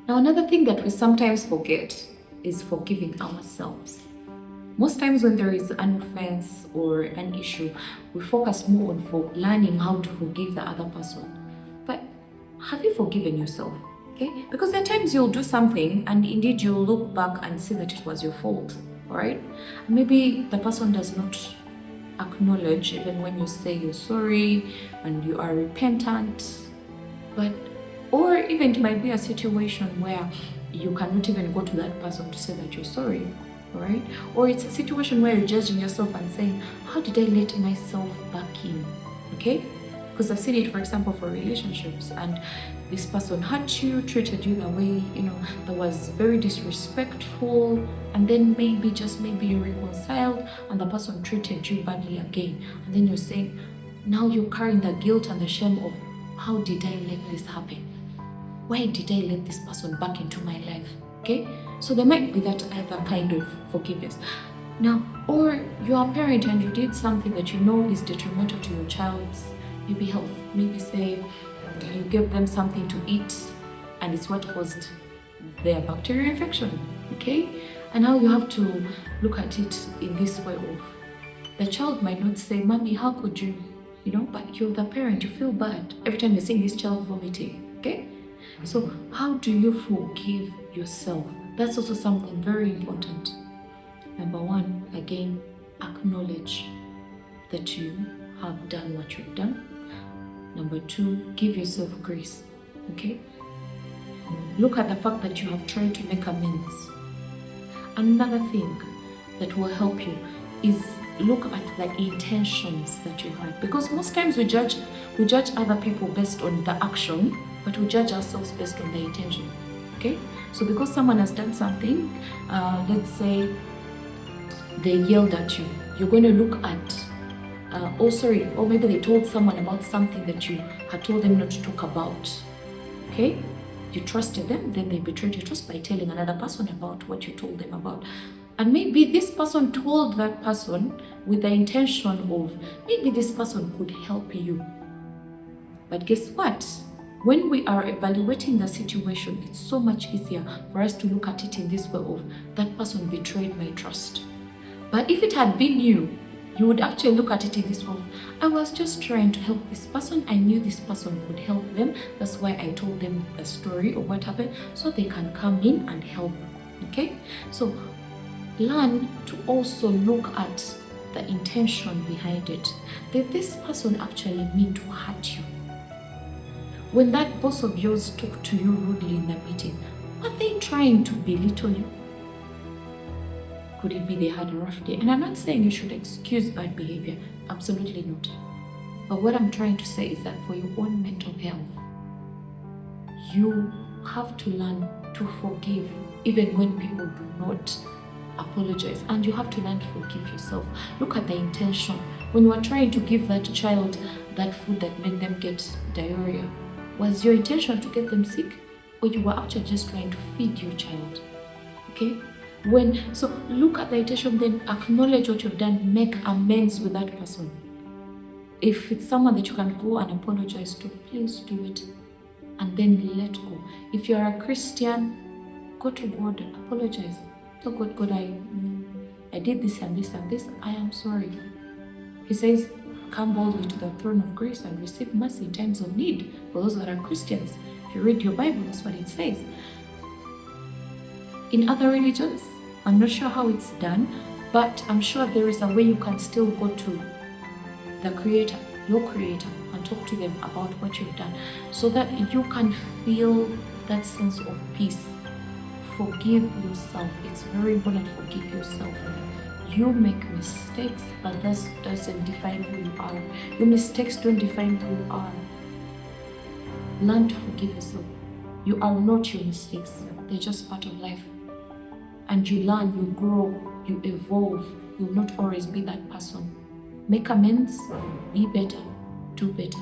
Now, another thing that we sometimes forget is forgiving ourselves. Most times when there is an offense or an issue, we focus more on learning how to forgive the other person. But have you forgiven yourself? Okay? Because there are times you'll do something and indeed you'll look back and see that it was your fault. All right? Maybe the person does not acknowledge even when you say you're sorry and you are repentant. Or even it might be a situation where you cannot even go to that person to say that you're sorry. Right? Or it's a situation where you're judging yourself and saying, how did I let myself back in? Okay? Because I've seen it, for example, for relationships, and this person hurt you, treated you the way, that was very disrespectful, and then maybe you reconciled and the person treated you badly again. And then you're saying, now you're carrying the guilt and the shame of, how did I let this happen? Why did I let this person back into my life? Okay? So there might be that other kind of forgiveness. Now, or you're a parent and you did something that you know is detrimental to your child's maybe health. Maybe say you gave them something to eat and it's what caused their bacterial infection. Okay? And now you have to look at it in this way of, the child might not say, Mommy, how could you? But you're the parent, you feel bad every time you're seeing this child vomiting. Okay? So how do you forgive yourself? That's also something very important. Number one, again, acknowledge that you have done what you've done. Number two, give yourself grace. Okay? Look at the fact that you have tried to make amends. Another thing that will help you is look at the intentions that you had. Because most times we judge other people based on the action, but we judge ourselves based on the intention. Okay? So because someone has done something, let's say they yelled at you, you're going to look at, or maybe they told someone about something that you had told them not to talk about. Okay? You trusted them, then they betrayed your trust by telling another person about what you told them about. And maybe this person told that person with the intention of, maybe this person could help you. But guess what? When we are evaluating the situation, it's so much easier for us to look at it in this way of, that person betrayed my trust. But if it had been you would actually look at it in this way of, I was just trying to help this person. I knew this person could help them. That's why I told them the story of what happened, so they can come in and help. Okay? So learn to also look at the intention behind it. Did this person actually mean to hurt you? When that boss of yours talked to you rudely in the meeting, are they trying to belittle you? Could it be they had a rough day? And I'm not saying you should excuse bad behavior. Absolutely not. But what I'm trying to say is that for your own mental health, you have to learn to forgive even when people do not apologize. And you have to learn to forgive yourself. Look at the intention. When you are trying to give that child that food that made them get diarrhea, was your intention to get them sick, or you were actually just trying to feed your child? Okay? So look at the intention, then acknowledge what you've done, make amends with that person. If it's someone that you can go and apologize to, please do it, and then let go. If you're a Christian, go to God and apologize. Tell God, I did this and this and this. I am sorry. He says, come boldly to the throne of grace and receive mercy in times of need. For those that are Christians, if you read your Bible, that's what it says. In other religions, I'm not sure how it's done, but I'm sure there is a way you can still go to the Creator, your Creator, and talk to them about what you've done, so that you can feel that sense of peace. Forgive yourself. It's very important to forgive yourself. You make mistakes, but that doesn't define who you are. Your mistakes don't define who you are. Learn to forgive yourself. You are not your mistakes. They're just part of life. And you learn, you grow, you evolve. You will not always be that person. Make amends, be better, do better.